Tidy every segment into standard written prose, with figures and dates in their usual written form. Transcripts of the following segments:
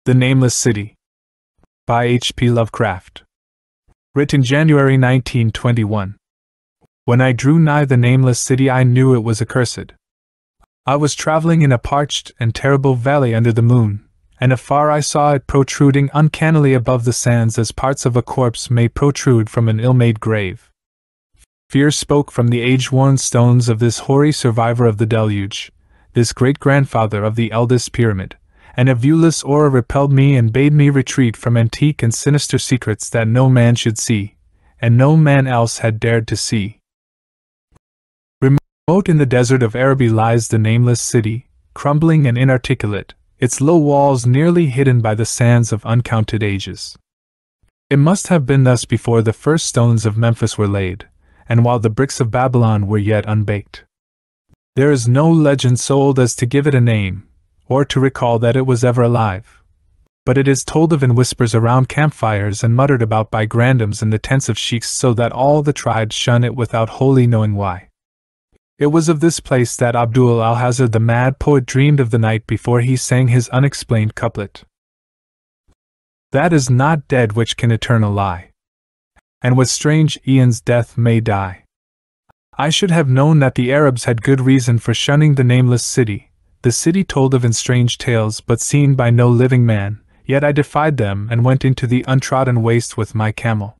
The Nameless City by H.P. Lovecraft. Written January 1921. When I drew nigh the nameless city, I knew it was accursed. I was traveling in a parched and terrible valley under the moon, and afar I saw it protruding uncannily above the sands as parts of a corpse may protrude from an ill-made grave. Fear spoke from the age-worn stones of this hoary survivor of the deluge, this great-grandfather of the eldest pyramid, and a viewless aura repelled me and bade me retreat from antique and sinister secrets that no man should see, and no man else had dared to see. Remote in the desert of Araby lies the nameless city, crumbling and inarticulate, its low walls nearly hidden by the sands of uncounted ages. It must have been thus before the first stones of Memphis were laid, and while the bricks of Babylon were yet unbaked. There is no legend so old as to give it a name, or to recall that it was ever alive. But it is told of in whispers around campfires and muttered about by grandams in the tents of sheiks, so that all the tribes shun it without wholly knowing why. It was of this place that Abdul Alhazar the mad poet dreamed of the night before he sang his unexplained couplet. That is not dead which can eternal lie, and with strange aeons death may die. I should have known that the Arabs had good reason for shunning the nameless city, the city told of in strange tales but seen by no living man, yet I defied them and went into the untrodden waste with my camel.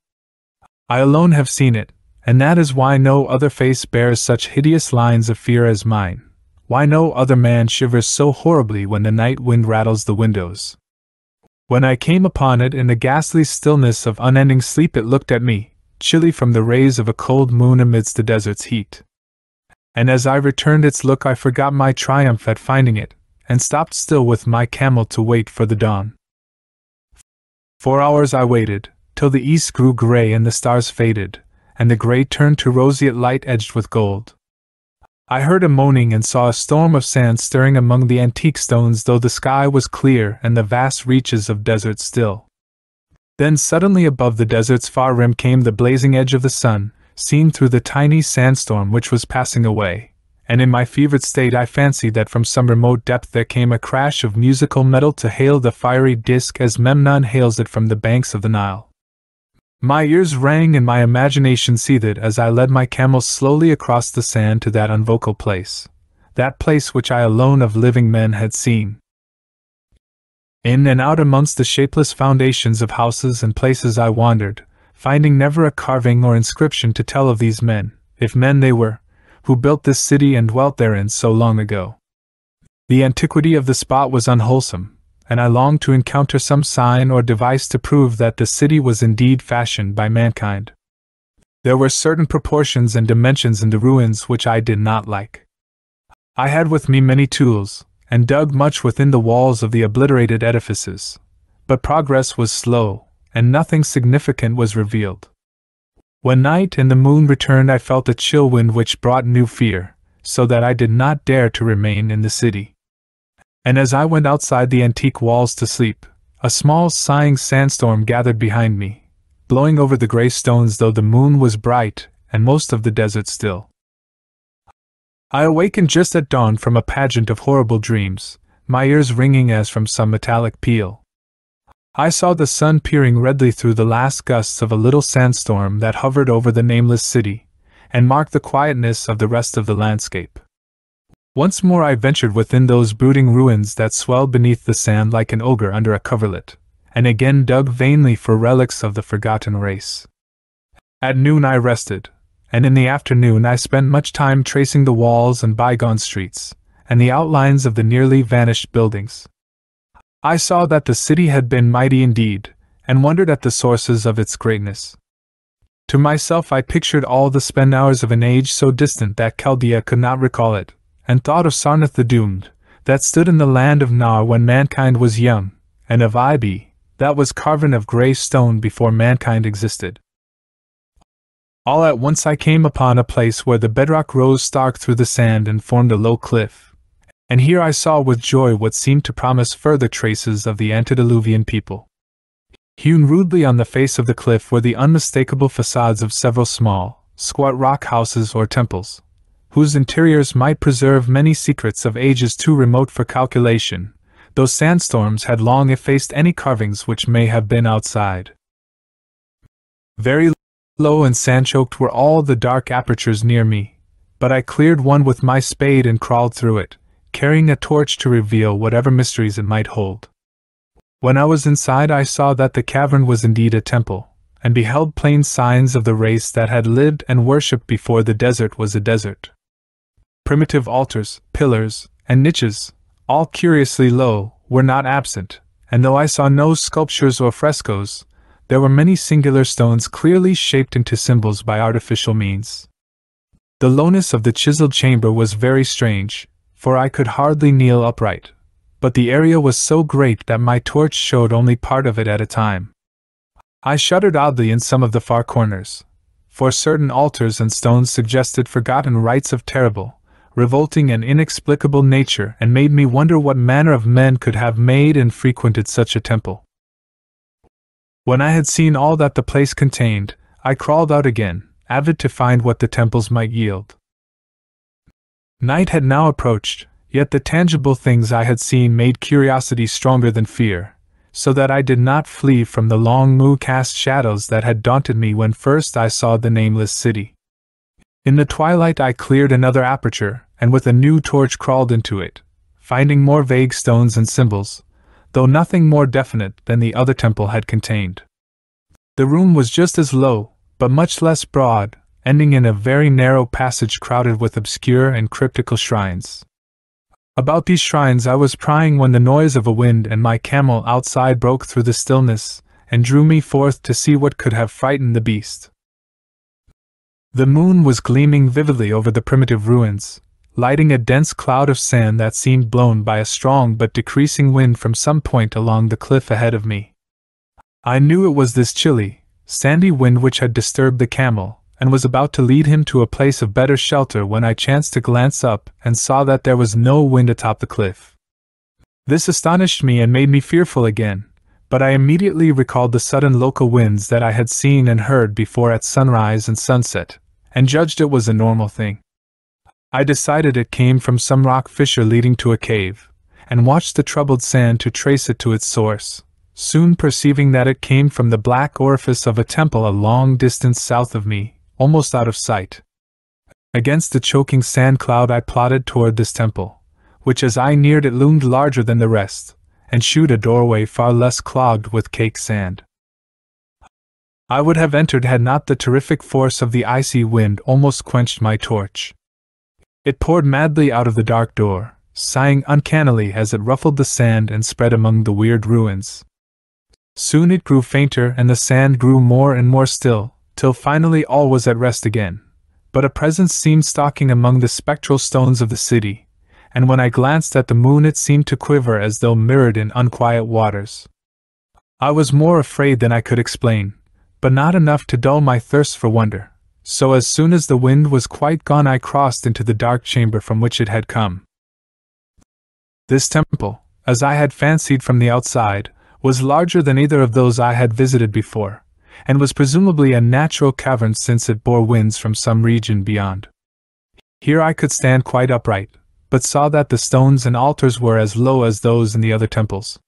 I alone have seen it, and that is why no other face bears such hideous lines of fear as mine, why no other man shivers so horribly when the night wind rattles the windows. When I came upon it in the ghastly stillness of unending sleep, it looked at me, chilly from the rays of a cold moon amidst the desert's heat. And as I returned its look, I forgot my triumph at finding it, and stopped still with my camel to wait for the dawn. 4 hours I waited, till the east grew gray and the stars faded, and the gray turned to roseate light edged with gold. I heard a moaning and saw a storm of sand stirring among the antique stones, though the sky was clear and the vast reaches of desert still. Then suddenly above the desert's far rim came the blazing edge of the sun, seen through the tiny sandstorm which was passing away, and in my fevered state I fancied that from some remote depth there came a crash of musical metal to hail the fiery disk as Memnon hails it from the banks of the Nile. My ears rang and my imagination seethed as I led my camel slowly across the sand to that unvocal place, that place which I alone of living men had seen. In and out amongst the shapeless foundations of houses and places I wandered, finding never a carving or inscription to tell of these men, if men they were, who built this city and dwelt therein so long ago. The antiquity of the spot was unwholesome, and I longed to encounter some sign or device to prove that the city was indeed fashioned by mankind. There were certain proportions and dimensions in the ruins which I did not like. I had with me many tools, and dug much within the walls of the obliterated edifices, but progress was slow, and nothing significant was revealed. When night and the moon returned, I felt a chill wind which brought new fear, so that I did not dare to remain in the city. And as I went outside the antique walls to sleep, a small sighing sandstorm gathered behind me, blowing over the gray stones though the moon was bright and most of the desert still. I awakened just at dawn from a pageant of horrible dreams, my ears ringing as from some metallic peal. I saw the sun peering redly through the last gusts of a little sandstorm that hovered over the nameless city, and marked the quietness of the rest of the landscape. Once more I ventured within those brooding ruins that swelled beneath the sand like an ogre under a coverlet, and again dug vainly for relics of the forgotten race. At noon I rested, and in the afternoon I spent much time tracing the walls and bygone streets, and the outlines of the nearly vanished buildings. I saw that the city had been mighty indeed, and wondered at the sources of its greatness. To myself I pictured all the spent hours of an age so distant that Chaldea could not recall it, and thought of Sarnath the Doomed, that stood in the land of Nar when mankind was young, and of Ibi, that was carven of grey stone before mankind existed. All at once I came upon a place where the bedrock rose stark through the sand and formed a low cliff, and here I saw with joy what seemed to promise further traces of the antediluvian people. Hewn rudely on the face of the cliff were the unmistakable facades of several small, squat rock houses or temples, whose interiors might preserve many secrets of ages too remote for calculation, Those sandstorms had long effaced any carvings which may have been outside. Very low and sand-choked were all the dark apertures near me, but I cleared one with my spade and crawled through it, carrying a torch to reveal whatever mysteries it might hold. When I was inside, I saw that the cavern was indeed a temple, and beheld plain signs of the race that had lived and worshipped before the desert was a desert. Primitive altars, pillars, and niches, all curiously low, were not absent, and though I saw no sculptures or frescoes, there were many singular stones clearly shaped into symbols by artificial means. The lowness of the chiseled chamber was very strange, for I could hardly kneel upright, but the area was so great that my torch showed only part of it at a time. I shuddered oddly in some of the far corners, for certain altars and stones suggested forgotten rites of terrible, revolting and inexplicable nature, and made me wonder what manner of men could have made and frequented such a temple. When I had seen all that the place contained, I crawled out again, avid to find what the temples might yield. Night had now approached, yet the tangible things I had seen made curiosity stronger than fear, so that I did not flee from the long moon-cast shadows that had daunted me when first I saw the Nameless city. In the twilight I cleared another aperture, and with a new torch crawled into it, finding more vague stones and symbols, though nothing more definite than the other temple had contained. The room was just as low, but much less broad, ending in a very narrow passage crowded with obscure and cryptical shrines. About these shrines I was prying when the noise of a wind and my camel outside broke through the stillness, and drew me forth to see what could have frightened the beast. The moon was gleaming vividly over the primitive ruins, lighting a dense cloud of sand that seemed blown by a strong but decreasing wind from some point along the cliff ahead of me. I knew it was this chilly, sandy wind which had disturbed the camel, and was about to lead him to a place of better shelter when I chanced to glance up and saw that there was no wind atop the cliff. This astonished me and made me fearful again, but I immediately recalled the sudden local winds that I had seen and heard before at sunrise and sunset, and judged it was a normal thing. I decided it came from some rock fissure leading to a cave, and watched the troubled sand to trace it to its source, soon perceiving that it came from the black orifice of a temple a long distance south of me, almost out of sight. Against the choking sand cloud I plodded toward this temple, which as I neared it loomed larger than the rest, and shewed a doorway far less clogged with caked sand. I would have entered had not the terrific force of the icy wind almost quenched my torch. It poured madly out of the dark door, sighing uncannily as it ruffled the sand and spread among the weird ruins. Soon it grew fainter and the sand grew more and more still, till finally all was at rest again, but a presence seemed stalking among the spectral stones of the city, and when I glanced at the moon it seemed to quiver as though mirrored in unquiet waters. I was more afraid than I could explain, but not enough to dull my thirst for wonder. So as soon as the wind was quite gone I crossed into the dark chamber from which it had come. This temple, as I had fancied from the outside, was larger than either of those I had visited before, and was presumably a natural cavern since it bore winds from some region beyond. Here I could stand quite upright, but saw that the stones and altars were as low as those in the other temples.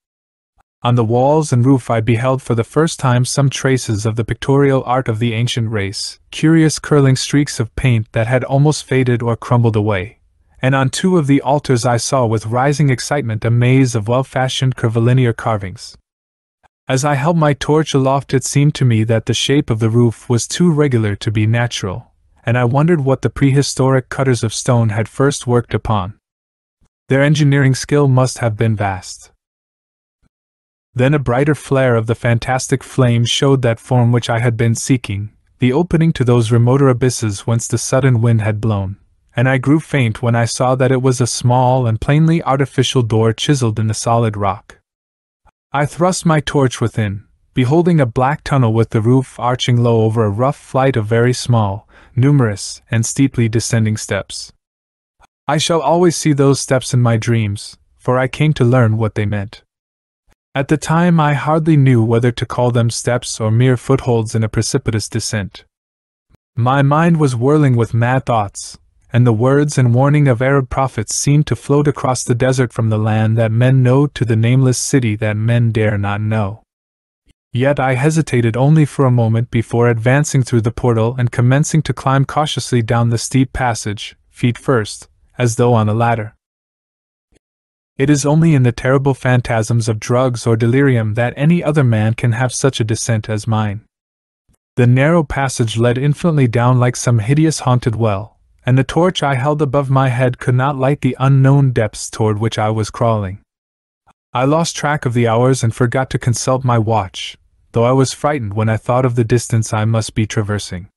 On the walls and roof I beheld for the first time some traces of the pictorial art of the ancient race, curious curling streaks of paint that had almost faded or crumbled away, and on two of the altars I saw with rising excitement a maze of well-fashioned curvilinear carvings. As I held my torch aloft it seemed to me that the shape of the roof was too regular to be natural, and I wondered what the prehistoric cutters of stone had first worked upon. Their engineering skill must have been vast. Then a brighter flare of the fantastic flame showed that form which I had been seeking, the opening to those remoter abysses whence the sudden wind had blown, and I grew faint when I saw that it was a small and plainly artificial door chiseled in the solid rock. I thrust my torch within, beholding a black tunnel with the roof arching low over a rough flight of very small, numerous, and steeply descending steps. I shall always see those steps in my dreams, for I came to learn what they meant. At the time I hardly knew whether to call them steps or mere footholds in a precipitous descent. My mind was whirling with mad thoughts, and the words and warning of Arab prophets seemed to float across the desert from the land that men know to the nameless city that men dare not know. Yet I hesitated only for a moment before advancing through the portal and commencing to climb cautiously down the steep passage, feet first, as though on a ladder. It is only in the terrible phantasms of drugs or delirium that any other man can have such a descent as mine. The narrow passage led infinitely down like some hideous haunted well, and the torch I held above my head could not light the unknown depths toward which I was crawling. I lost track of the hours and forgot to consult my watch, though I was frightened when I thought of the distance I must be traversing.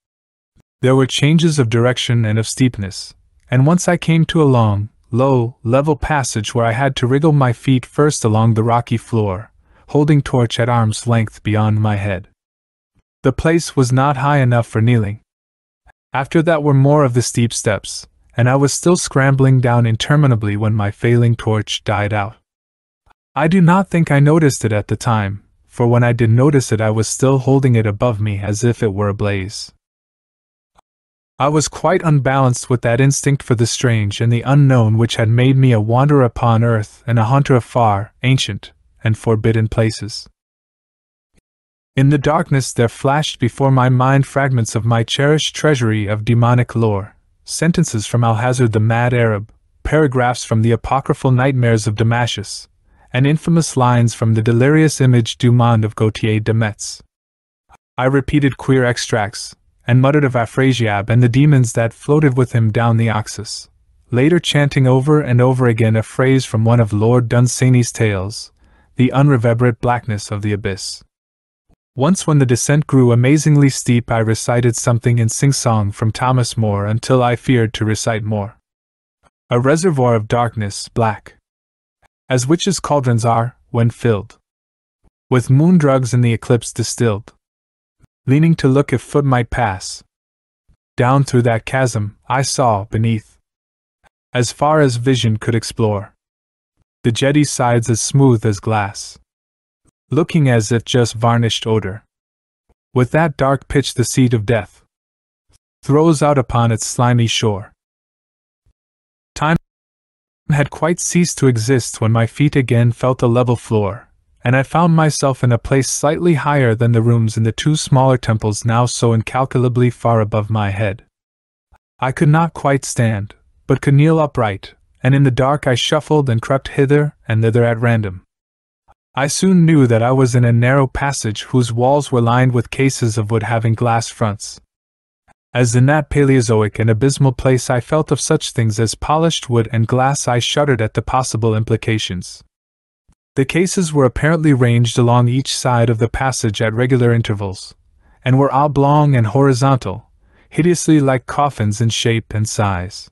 There were changes of direction and of steepness, and once I came to a long, low, level passage where I had to wriggle my feet first along the rocky floor, holding torch at arm's length beyond my head. The place was not high enough for kneeling. After that were more of the steep steps, and I was still scrambling down interminably when my failing torch died out. I do not think I noticed it at the time, for when I did notice it I was still holding it above me as if it were ablaze. I was quite unbalanced with that instinct for the strange and the unknown which had made me a wanderer upon earth and a hunter of far, ancient, and forbidden places. In the darkness there flashed before my mind fragments of my cherished treasury of demonic lore, sentences from Alhazard the Mad Arab, paragraphs from the apocryphal nightmares of Damascus, and infamous lines from the delirious image du monde of Gautier de Metz. I repeated queer extracts, and muttered of Afrasiab and the demons that floated with him down the Oxus, later chanting over and over again a phrase from one of Lord Dunsany's tales, the unreverberate blackness of the abyss. Once when the descent grew amazingly steep I recited something in sing-song from Thomas More until I feared to recite more. A reservoir of darkness, black, as witches' cauldrons are, when filled, with moon drugs in the eclipse distilled. Leaning to look if foot might pass, down through that chasm, I saw, beneath, as far as vision could explore, the jetty sides as smooth as glass, looking as if just varnished odor. With that dark pitch the seat of death throws out upon its slimy shore. Time had quite ceased to exist when my feet again felt a level floor, and I found myself in a place slightly higher than the rooms in the two smaller temples now so incalculably far above my head. I could not quite stand, but could kneel upright, and in the dark I shuffled and crept hither and thither at random. I soon knew that I was in a narrow passage whose walls were lined with cases of wood having glass fronts. As in that Paleozoic and abysmal place I felt of such things as polished wood and glass I shuddered at the possible implications. The cases were apparently ranged along each side of the passage at regular intervals, and were oblong and horizontal, hideously like coffins in shape and size.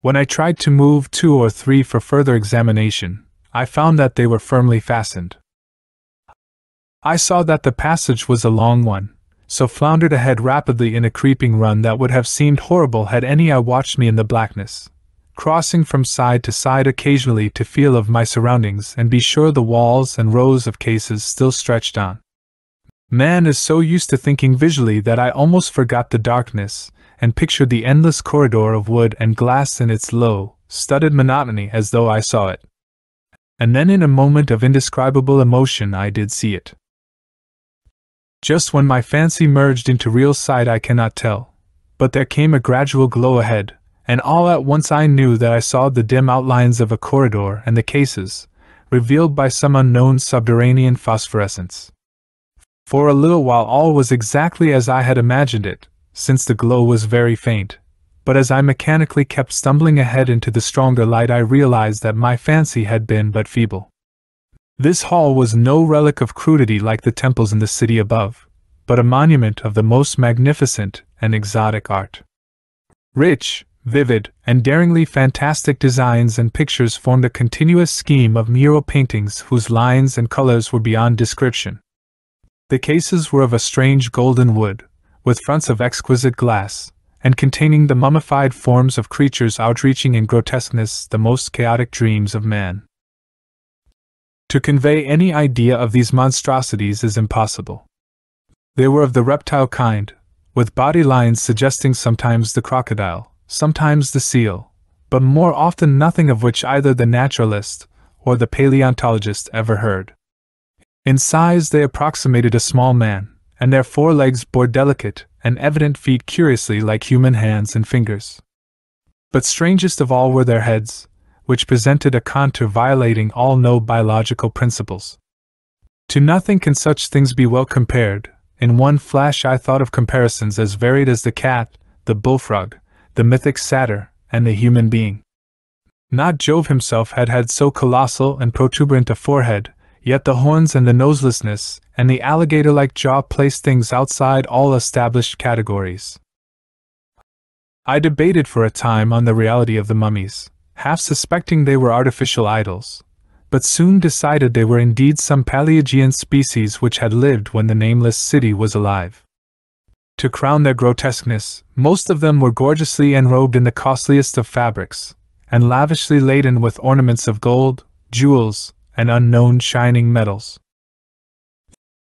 When I tried to move two or three for further examination, I found that they were firmly fastened. I saw that the passage was a long one, so floundered ahead rapidly in a creeping run that would have seemed horrible had any eye watched me in the blackness, crossing from side to side occasionally to feel of my surroundings and be sure the walls and rows of cases still stretched on. Man is so used to thinking visually that I almost forgot the darkness, and pictured the endless corridor of wood and glass in its low, studded monotony as though I saw it. And then in a moment of indescribable emotion I did see it. Just when my fancy merged into real sight I cannot tell, but there came a gradual glow ahead, and all at once I knew that I saw the dim outlines of a corridor and the cases, revealed by some unknown subterranean phosphorescence. For a little while all was exactly as I had imagined it, since the glow was very faint, but as I mechanically kept stumbling ahead into the stronger light I realized that my fancy had been but feeble. This hall was no relic of crudity like the temples in the city above, but a monument of the most magnificent and exotic art. Rich, vivid, and daringly fantastic designs and pictures formed a continuous scheme of mural paintings whose lines and colors were beyond description. The cases were of a strange golden wood, with fronts of exquisite glass, and containing the mummified forms of creatures outreaching in grotesqueness the most chaotic dreams of man. To convey any idea of these monstrosities is impossible. They were of the reptile kind, with body lines suggesting sometimes the crocodile, sometimes the seal, but more often nothing of which either the naturalist or the paleontologist ever heard. In size they approximated a small man, and their forelegs bore delicate and evident feet curiously like human hands and fingers. But strangest of all were their heads, which presented a contour violating all known biological principles. To nothing can such things be well compared. In one flash I thought of comparisons as varied as the cat, the bullfrog, the mythic satyr, and the human being. Not Jove himself had had so colossal and protuberant a forehead, yet the horns and the noselessness and the alligator-like jaw placed things outside all established categories. I debated for a time on the reality of the mummies, half suspecting they were artificial idols, but soon decided they were indeed some Paleogean species which had lived when the Nameless City was alive. To crown their grotesqueness, most of them were gorgeously enrobed in the costliest of fabrics, and lavishly laden with ornaments of gold, jewels, and unknown shining metals.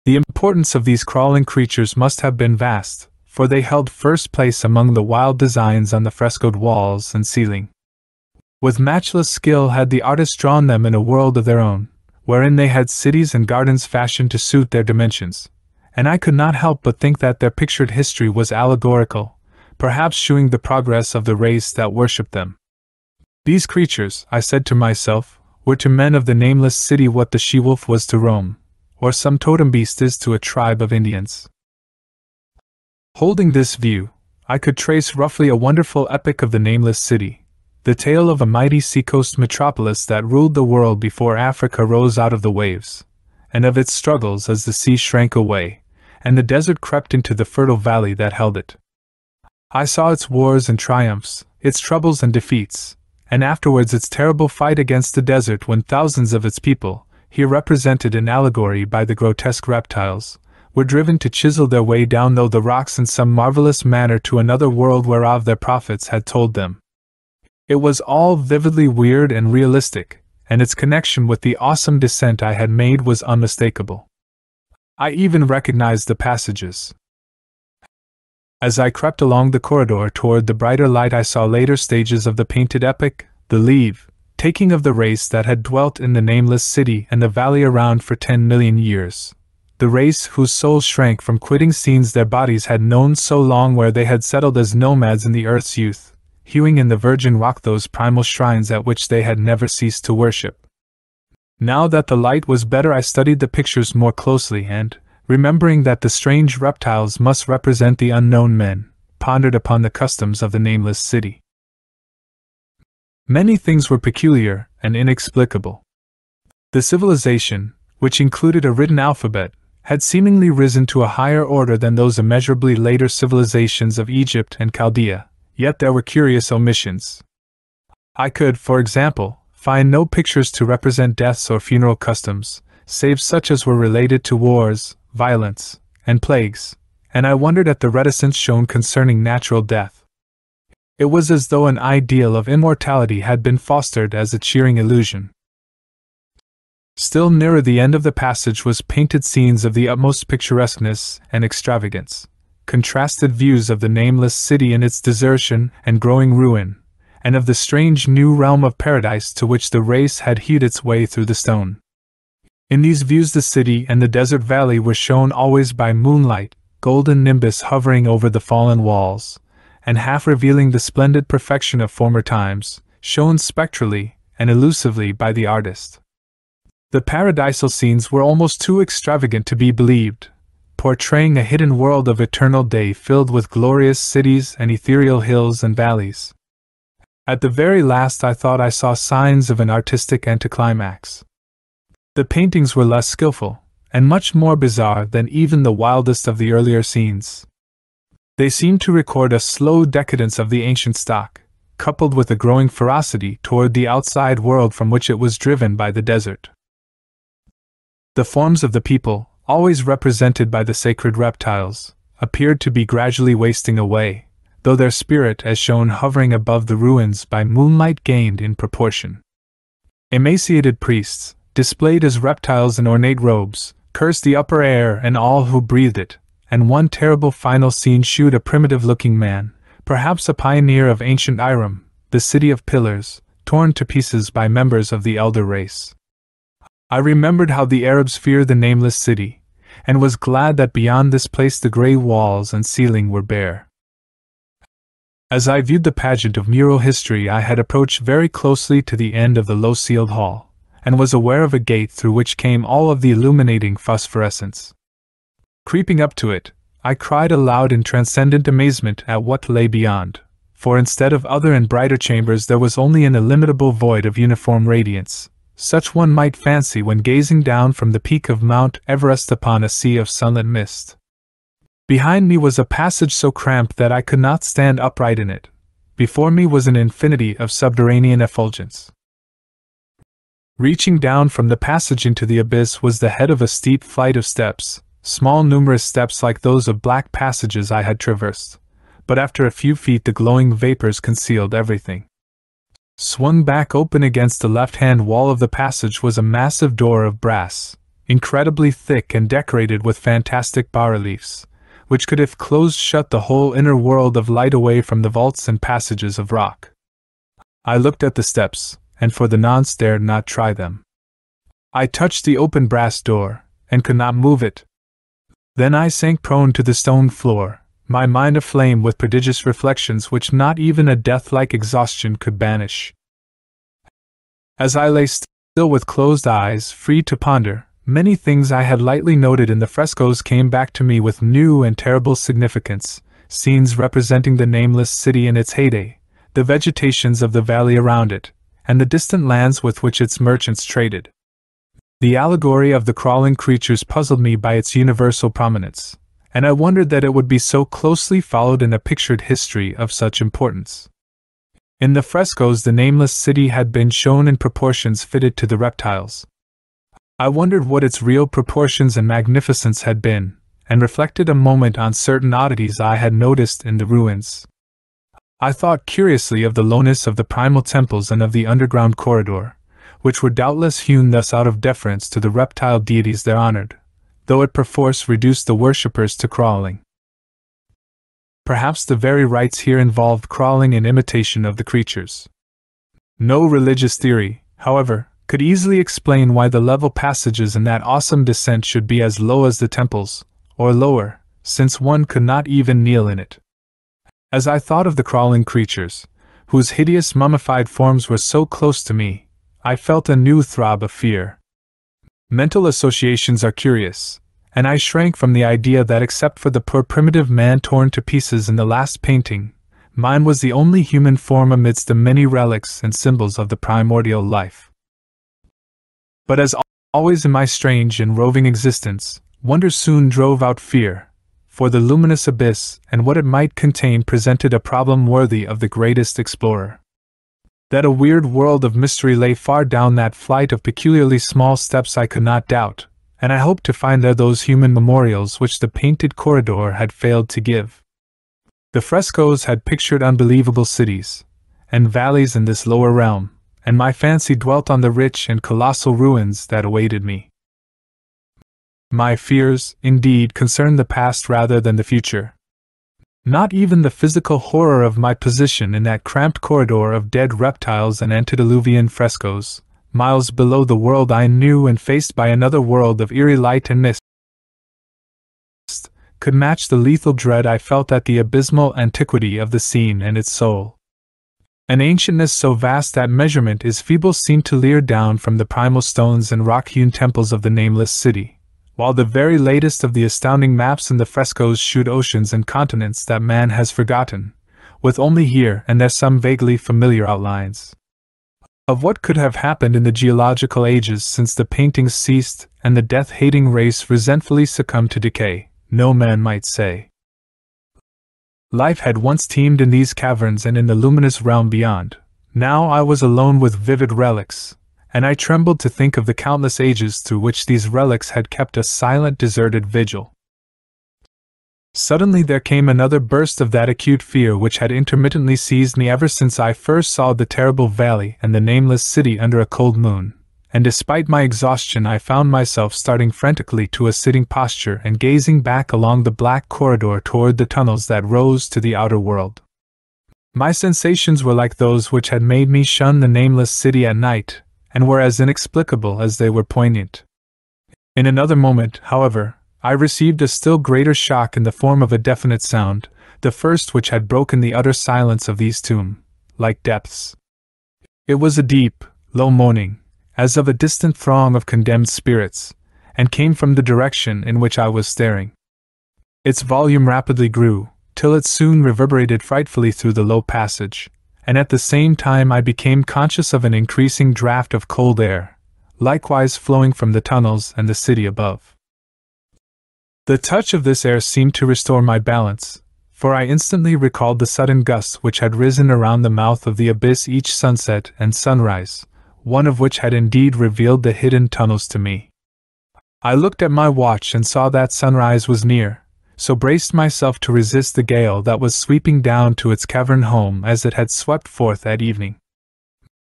The importance of these crawling creatures must have been vast, for they held first place among the wild designs on the frescoed walls and ceiling. With matchless skill had the artists drawn them in a world of their own, wherein they had cities and gardens fashioned to suit their dimensions, and I could not help but think that their pictured history was allegorical, perhaps shewing the progress of the race that worshipped them. These creatures, I said to myself, were to men of the Nameless City what the she-wolf was to Rome, or some totem beast is to a tribe of Indians. Holding this view, I could trace roughly a wonderful epic of the Nameless City, the tale of a mighty seacoast metropolis that ruled the world before Africa rose out of the waves, and of its struggles as the sea shrank away, and the desert crept into the fertile valley that held it. I saw its wars and triumphs, its troubles and defeats, and afterwards its terrible fight against the desert when thousands of its people, here represented in allegory by the grotesque reptiles, were driven to chisel their way down through the rocks in some marvelous manner to another world whereof their prophets had told them. It was all vividly weird and realistic, and its connection with the awesome descent I had made was unmistakable. I even recognized the passages. As I crept along the corridor toward the brighter light I saw later stages of the painted epic, the leave-taking of the race that had dwelt in the Nameless City and the valley around for 10 million years. The race whose souls shrank from quitting scenes their bodies had known so long, where they had settled as nomads in the earth's youth, hewing in the virgin rock those primal shrines at which they had never ceased to worship. Now that the light was better, I studied the pictures more closely and, remembering that the strange reptiles must represent the unknown men, pondered upon the customs of the Nameless City. Many things were peculiar and inexplicable. The civilization, which included a written alphabet, had seemingly risen to a higher order than those immeasurably later civilizations of Egypt and Chaldea, yet there were curious omissions. I could, for example, find no pictures to represent deaths or funeral customs, save such as were related to wars, violence, and plagues, and I wondered at the reticence shown concerning natural death. It was as though an ideal of immortality had been fostered as a cheering illusion. Still nearer the end of the passage was painted scenes of the utmost picturesqueness and extravagance, contrasted views of the Nameless City in its desertion and growing ruin, and of the strange new realm of paradise to which the race had hewed its way through the stone. In these views the city and the desert valley were shown always by moonlight, golden nimbus hovering over the fallen walls, and half revealing the splendid perfection of former times, shown spectrally and elusively by the artist. The paradisal scenes were almost too extravagant to be believed, portraying a hidden world of eternal day filled with glorious cities and ethereal hills and valleys. At the very last I thought I saw signs of an artistic anticlimax. The paintings were less skillful, and much more bizarre than even the wildest of the earlier scenes. They seemed to record a slow decadence of the ancient stock, coupled with a growing ferocity toward the outside world from which it was driven by the desert. The forms of the people, always represented by the sacred reptiles, appeared to be gradually wasting away, though their spirit as shown hovering above the ruins by moonlight gained in proportion. Emaciated priests, displayed as reptiles in ornate robes, cursed the upper air and all who breathed it, and one terrible final scene shewed a primitive-looking man, perhaps a pioneer of ancient Irem, the city of pillars, torn to pieces by members of the elder race. I remembered how the Arabs feared the Nameless city, and was glad that beyond this place the grey walls and ceiling were bare. As I viewed the pageant of mural history, I had approached very closely to the end of the low-ceiled hall, and was aware of a gate through which came all of the illuminating phosphorescence. Creeping up to it, I cried aloud in transcendent amazement at what lay beyond, for instead of other and brighter chambers there was only an illimitable void of uniform radiance, such one might fancy when gazing down from the peak of Mount Everest upon a sea of sunlit mist. Behind me was a passage so cramped that I could not stand upright in it. Before me was an infinity of subterranean effulgence. Reaching down from the passage into the abyss was the head of a steep flight of steps, small numerous steps like those of black passages I had traversed, but after a few feet the glowing vapors concealed everything. Swung back open against the left-hand wall of the passage was a massive door of brass, incredibly thick and decorated with fantastic bas-reliefs, which could if closed shut the whole inner world of light away from the vaults and passages of rock. I looked at the steps, and for the nonce dared not try them. I touched the open brass door, and could not move it. Then I sank prone to the stone floor, my mind aflame with prodigious reflections which not even a death-like exhaustion could banish. As I lay still with closed eyes, free to ponder, many things I had lightly noted in the frescoes came back to me with new and terrible significance, scenes representing the Nameless city in its heyday, the vegetations of the valley around it, and the distant lands with which its merchants traded. The allegory of the crawling creatures puzzled me by its universal prominence, and I wondered that it would be so closely followed in a pictured history of such importance. In the frescoes the Nameless city had been shown in proportions fitted to the reptiles. I wondered what its real proportions and magnificence had been, and reflected a moment on certain oddities I had noticed in the ruins. I thought curiously of the lowness of the primal temples and of the underground corridor, which were doubtless hewn thus out of deference to the reptile deities there honored, though it perforce reduced the worshippers to crawling. Perhaps the very rites here involved crawling in imitation of the creatures. No religious theory, however, could easily explain why the level passages in that awesome descent should be as low as the temples, or lower, since one could not even kneel in it. As I thought of the crawling creatures, whose hideous mummified forms were so close to me, I felt a new throb of fear. Mental associations are curious, and I shrank from the idea that except for the poor primitive man torn to pieces in the last painting, mine was the only human form amidst the many relics and symbols of the primordial life. But as always in my strange and roving existence, wonder soon drove out fear, for the luminous abyss and what it might contain presented a problem worthy of the greatest explorer. That a weird world of mystery lay far down that flight of peculiarly small steps I could not doubt, and I hoped to find there those human memorials which the painted corridor had failed to give. The frescoes had pictured unbelievable cities and valleys in this lower realm, and my fancy dwelt on the rich and colossal ruins that awaited me. My fears, indeed, concerned the past rather than the future. Not even the physical horror of my position in that cramped corridor of dead reptiles and antediluvian frescoes, miles below the world I knew and faced by another world of eerie light and mist, could match the lethal dread I felt at the abysmal antiquity of the scene and its soul. An ancientness so vast that measurement is feeble seemed to leer down from the primal stones and rock-hewn temples of the Nameless city, while the very latest of the astounding maps in the frescoes shewed oceans and continents that man has forgotten, with only here and there some vaguely familiar outlines of what could have happened in the geological ages since the paintings ceased and the death-hating race resentfully succumbed to decay. No man might say. Life had once teemed in these caverns and in the luminous realm beyond. Now I was alone with vivid relics, and I trembled to think of the countless ages through which these relics had kept a silent, deserted vigil. Suddenly there came another burst of that acute fear which had intermittently seized me ever since I first saw the terrible valley and the Nameless city under a cold moon, and despite my exhaustion I found myself starting frantically to a sitting posture and gazing back along the black corridor toward the tunnels that rose to the outer world. My sensations were like those which had made me shun the nameless city at night, and were as inexplicable as they were poignant. In another moment, however, I received a still greater shock in the form of a definite sound, the first which had broken the utter silence of these tomb-like depths. It was a deep, low moaning, as of a distant throng of condemned spirits, and came from the direction in which I was staring. Its volume rapidly grew, till it soon reverberated frightfully through the low passage, and at the same time I became conscious of an increasing draught of cold air, likewise flowing from the tunnels and the city above. The touch of this air seemed to restore my balance, for I instantly recalled the sudden gusts which had risen around the mouth of the abyss each sunset and sunrise, one of which had indeed revealed the hidden tunnels to me. I looked at my watch and saw that sunrise was near, so braced myself to resist the gale that was sweeping down to its cavern home as it had swept forth at evening.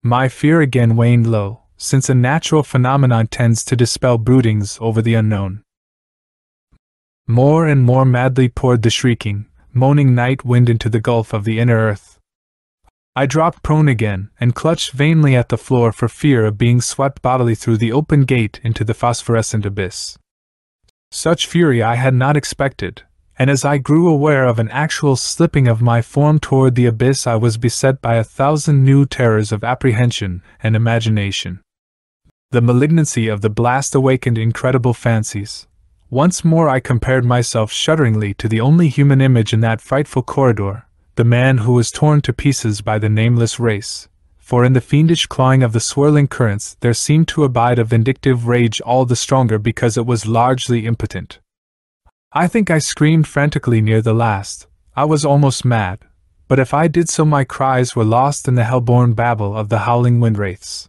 My fear again waned low, since a natural phenomenon tends to dispel broodings over the unknown. More and more madly poured the shrieking, moaning night wind into the gulf of the inner earth. I dropped prone again, and clutched vainly at the floor for fear of being swept bodily through the open gate into the phosphorescent abyss. Such fury I had not expected, and as I grew aware of an actual slipping of my form toward the abyss I was beset by 1,000 new terrors of apprehension and imagination. The malignancy of the blast awakened incredible fancies. Once more I compared myself shudderingly to the only human image in that frightful corridor, the man who was torn to pieces by the nameless race, for in the fiendish clawing of the swirling currents there seemed to abide a vindictive rage all the stronger because it was largely impotent. I think I screamed frantically near the last. I was almost mad, but if I did so my cries were lost in the hell-born babble of the howling wind-wraiths.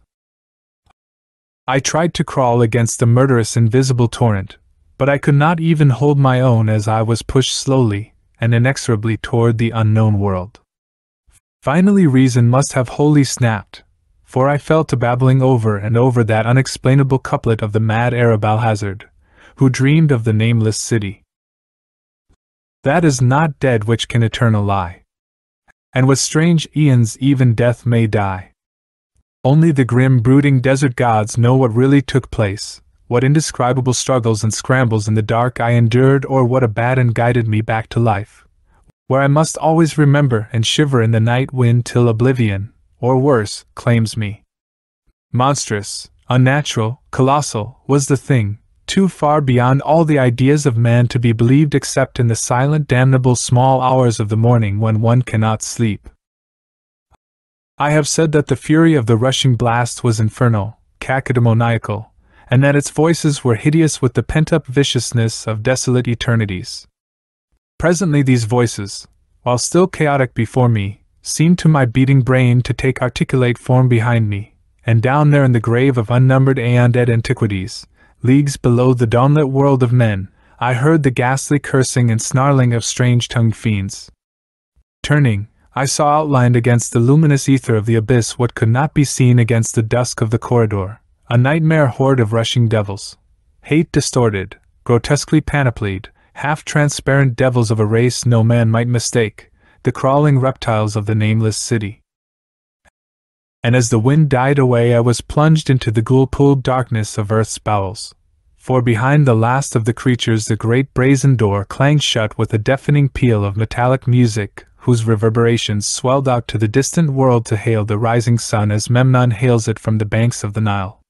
I tried to crawl against the murderous invisible torrent, but I could not even hold my own as I was pushed slowly and inexorably toward the unknown world. Finally reason must have wholly snapped, for I fell to babbling over and over that unexplainable couplet of the mad Arab Alhazard, who dreamed of the nameless city. That is not dead which can eternal lie, and with strange aeons even death may die. Only the grim brooding desert gods know what really took place, what indescribable struggles and scrambles in the dark I endured, or what abandon guided me back to life, where I must always remember and shiver in the night wind till oblivion, or worse, claims me. Monstrous, unnatural, colossal, was the thing, too far beyond all the ideas of man to be believed except in the silent damnable small hours of the morning when one cannot sleep. I have said that the fury of the rushing blast was infernal, cacodemoniacal, and that its voices were hideous with the pent-up viciousness of desolate eternities. Presently these voices, while still chaotic before me, seemed to my beating brain to take articulate form behind me, and down there in the grave of unnumbered aeon-dead antiquities, leagues below the dawnlit world of men, I heard the ghastly cursing and snarling of strange-tongued fiends. Turning, I saw outlined against the luminous ether of the abyss what could not be seen against the dusk of the corridor, a nightmare horde of rushing devils, hate-distorted, grotesquely panoplied, half-transparent devils of a race no man might mistake, the crawling reptiles of the nameless city. And as the wind died away I was plunged into the ghoul-pulled darkness of earth's bowels, for behind the last of the creatures the great brazen door clanged shut with a deafening peal of metallic music, whose reverberations swelled out to the distant world to hail the rising sun as Memnon hails it from the banks of the Nile.